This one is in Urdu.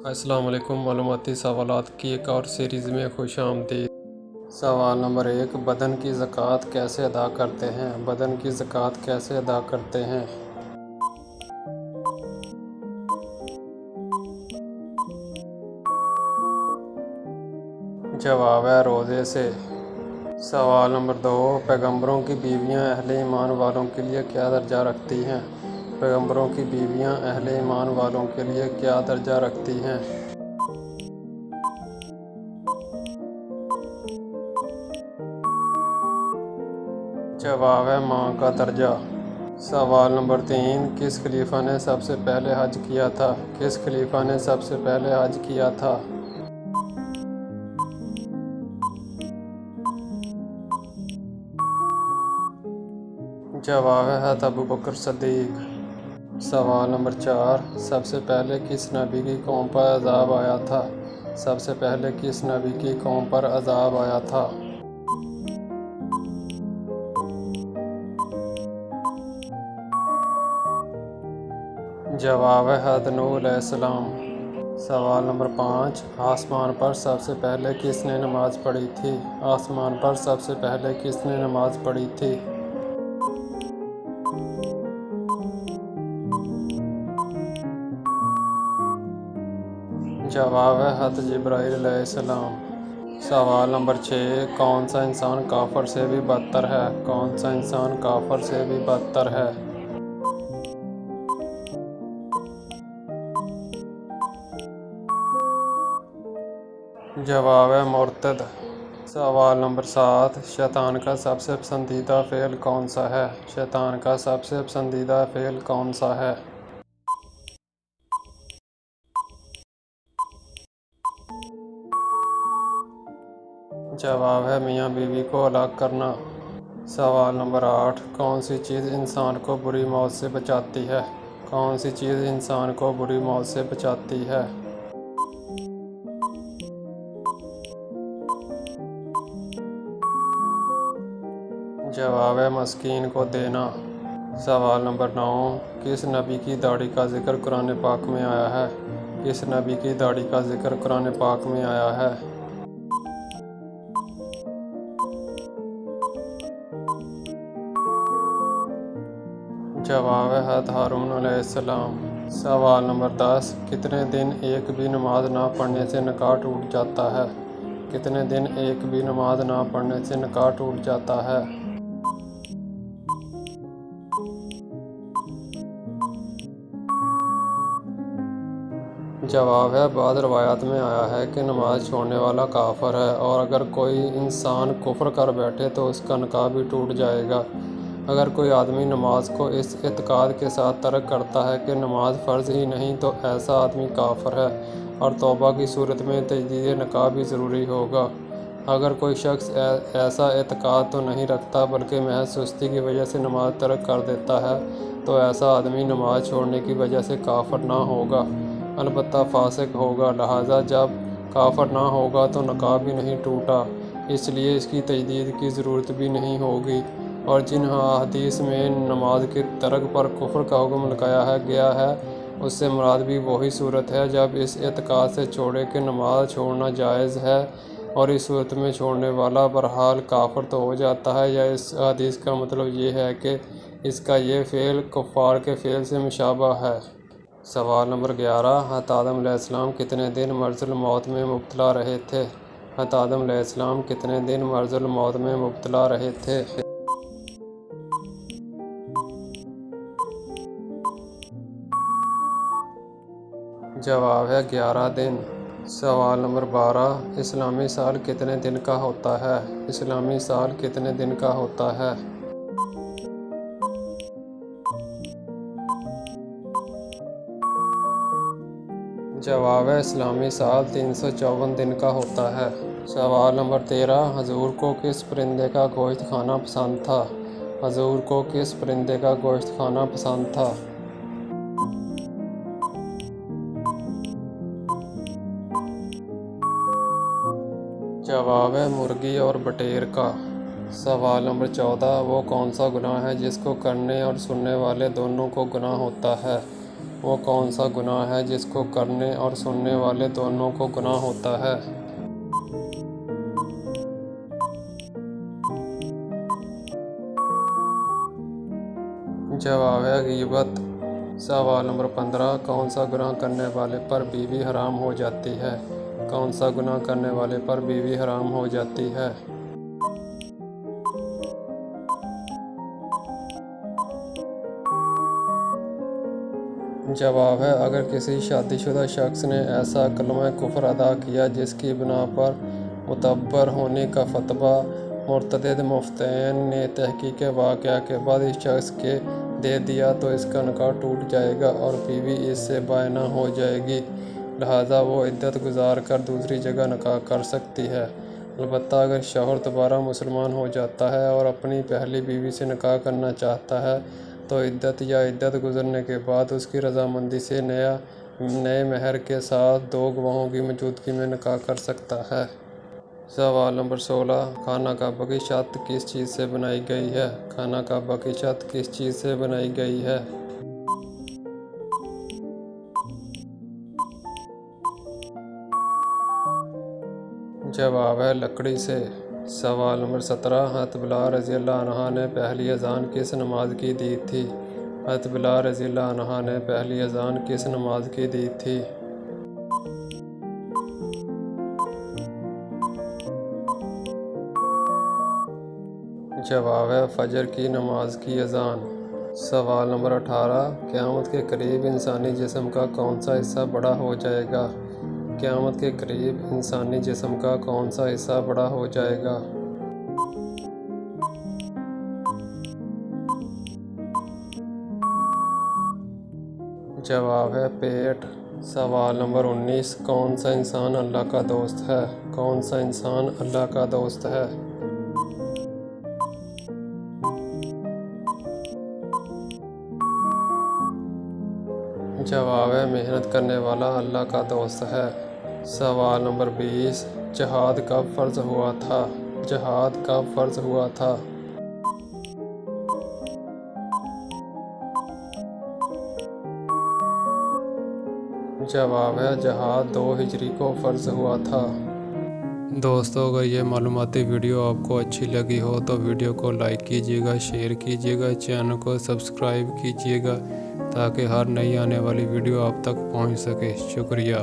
السلام علیکم۔ معلوماتی سوالات کی ایک اور سیریز میں خوش آمدید۔ سوال نمبر 1، بدن کی زکوٰۃ کیسے ادا کرتے ہیں؟ بدن کی زکوٰۃ کیسے ادا کرتے ہیں؟ جواب ہے روزے سے۔ سوال نمبر 2، پیغمبروں کی بیویاں اہل ایمان والوں کے لیے کیا درجہ رکھتی ہیں؟ پیغمبروں کی بیویاں اہل ایمان والوں کے لیے کیا درجہ رکھتی ہیں؟ جواب ہے ماں کا درجہ۔ سوال نمبر 3، کس خلیفہ نے سب سے پہلے حج کیا تھا؟ کس خلیفہ نے سب سے پہلے حج کیا تھا؟ جواب ہے حضرت ابوبکر صدیق۔ سوال نمبر 4، سب سے پہلے کس نبی کی قوم پر عذاب آیا تھا؟ سب سے پہلے کس نبی کی قوم پر عذاب آیا تھا؟ جواب ہے حضرت نوح علیہ السلام۔ سوال نمبر 5، آسمان پر سب سے پہلے کس نے نماز پڑھی تھی؟ آسمان پر سب سے پہلے کس نے نماز پڑھی تھی؟ جواب ہے حضرت جبرائیل علیہ السلام۔ سوال نمبر 6، کون سا انسان کافر سے بھی بدتر ہے؟ کون سا انسان کافر سے بھی بدتر ہے؟ جواب ہے مرتد۔ سوال نمبر 7، شیطان کا سب سے پسندیدہ فعل کون سا ہے؟ شیطان کا سب سے پسندیدہ فعل کون سا ہے؟ جواب ہے میاں بیوی کو الگ کرنا۔ سوال نمبر 8، کون سی چیز انسان کو بری موت سے بچاتی ہے؟ کون سی چیز انسان کو بری موت سے بچاتی ہے؟ جواب ہے مسکین کو دینا۔ سوال نمبر 9، کس نبی کی داڑھی کا ذکر قرآن پاک میں آیا ہے؟ کس نبی کی داڑھی کا ذکر قرآن پاک میں آیا ہے؟ جواب ہے حضرت ہارون علیہ السلام۔ سوال نمبر 10، کتنے دن ایک بھی نماز نہ پڑھنے سے نکاح ٹوٹ جاتا ہے؟ کتنے دن ایک بھی نماز نہ پڑھنے سے نکاح ٹوٹ جاتا ہے؟ جواب ہے بعض روایات میں آیا ہے کہ نماز چھوڑنے والا کافر ہے، اور اگر کوئی انسان کفر کر بیٹھے تو اس کا نکاح بھی ٹوٹ جائے گا۔ اگر کوئی آدمی نماز کو اس اعتقاد کے ساتھ ترک کرتا ہے کہ نماز فرض ہی نہیں تو ایسا آدمی کافر ہے، اور توبہ کی صورت میں تجدید نکاح بھی ضروری ہوگا۔ اگر کوئی شخص ایسا اعتقاد تو نہیں رکھتا بلکہ محض سستی کی وجہ سے نماز ترک کر دیتا ہے تو ایسا آدمی نماز چھوڑنے کی وجہ سے کافر نہ ہوگا، البتہ فاسق ہوگا۔ لہٰذا جب کافر نہ ہوگا تو نکاح بھی نہیں ٹوٹا، اس لیے اس کی تجدید کی ضرورت بھی نہیں ہوگی۔ اور جن احادیث میں نماز کے ترک پر کفر کا حکم لگایا گیا ہے اس سے مراد بھی وہی صورت ہے جب اس اعتقاد سے چھوڑے کہ نماز چھوڑنا جائز ہے، اور اس صورت میں چھوڑنے والا بہرحال کافر تو ہو جاتا ہے، یا اس حدیث کا مطلب یہ ہے کہ اس کا یہ فعل کفار کے فعل سے مشابہ ہے۔ سوال نمبر 11، حضرت آدم علیہ السلام کتنے دن مرض الموت میں مبتلا رہے تھے؟ حضرت آدم علیہ السلام کتنے دن مرض الموت میں مبتلا رہے تھے؟ جواب ہے 11 دن۔ سوال نمبر 12، اسلامی سال کتنے دن کا ہوتا ہے؟ اسلامی سال کتنے دن کا ہوتا ہے؟ جواب ہے اسلامی سال 354 دن کا ہوتا ہے۔ سوال نمبر 13، حضور کو کس پرندے کا گوشت کھانا پسند تھا؟ حضور کو کس پرندے کا گوشت کھانا پسند تھا؟ جواب ہے مرغی اور بٹیر کا۔ سوال نمبر 14، وہ کون سا گناہ ہے جس کو کرنے اور سننے والے دونوں کو گناہ ہوتا ہے؟ وہ کون سا گناہ ہے جس کو کرنے اور سننے والے دونوں کو گناہ ہوتا ہے؟ جواب ہے غیبت۔ سوال نمبر 15، کون سا گناہ کرنے والے پر بیوی حرام ہو جاتی ہے؟ کون سا گناہ کرنے والے پر بیوی حرام ہو جاتی ہے؟ جواب ہے اگر کسی شادی شدہ شخص نے ایسا کلمہ کفر ادا کیا جس کی بنا پر معتبر ہونے کا فتویٰ متعدد مفتیین نے تحقیق واقعہ کے بعد اس شخص کے دے دیا تو اس کا نکاح ٹوٹ جائے گا اور بیوی اس سے بائنہ ہو جائے گی، لہٰذا وہ عدت گزار کر دوسری جگہ نکاح کر سکتی ہے۔ البتہ اگر شوہر دوبارہ مسلمان ہو جاتا ہے اور اپنی پہلی بیوی سے نکاح کرنا چاہتا ہے تو عدت یا عدت گزرنے کے بعد اس کی رضامندی سے نئے مہر کے ساتھ 2 گواہوں کی موجودگی میں نکاح کر سکتا ہے۔ سوال نمبر 16، خانہ کعبہ کی چھت کس چیز سے بنائی گئی ہے؟ خانہ کعبہ کی چھت کس چیز سے بنائی گئی ہے؟ جواب ہے لکڑی سے۔ سوال نمبر 17، حضرت بلال رضی اللہ عنہ نے پہلی اذان کس نماز کی دی تھی؟ حضرت بلال رضی اللہ عنہ نے پہلی اذان کس نماز کی دی تھی؟ جواب ہے فجر کی نماز کی اذان۔ سوال نمبر 18، قیامت کے قریب انسانی جسم کا کون سا حصہ بڑا ہو جائے گا؟ قیامت کے قریب انسانی جسم کا کون سا حصہ بڑا ہو جائے گا؟ جواب ہے پیٹ۔ سوال نمبر 19، کون سا انسان اللہ کا دوست ہے؟ کون سا انسان اللہ کا دوست ہے؟ جواب ہے محنت کرنے والا اللہ کا دوست ہے۔ سوال نمبر 20، جہاد کب فرض ہوا تھا؟ جہاد کب فرض ہوا تھا؟ جواب ہے جہاد 2 ہجری کو فرض ہوا تھا۔ دوستو اگر یہ معلوماتی ویڈیو آپ کو اچھی لگی ہو تو ویڈیو کو لائک کیجیے گا، شیئر کیجیے گا، چینل کو سبسکرائب کیجیے گا تاکہ ہر نئی آنے والی ویڈیو آپ تک پہنچ سکے۔ شکریہ۔